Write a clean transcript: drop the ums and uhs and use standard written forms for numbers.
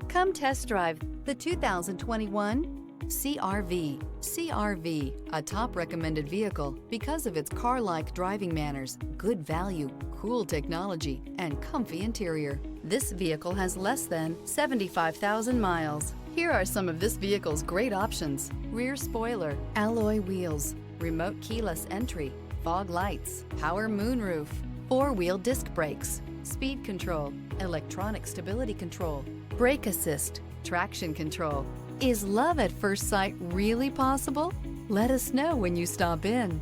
Come test drive the 2021 CR-V. CR-V, a top recommended vehicle because of its car-like driving manners, good value, cool technology, and comfy interior. This vehicle has less than 75,000 miles. Here are some of this vehicle's great options: rear spoiler, alloy wheels, remote keyless entry, fog lights, power moonroof, four-wheel disc brakes, speed control, electronic stability control, brake assist, traction control. Is love at first sight really possible? Let us know when you stop in.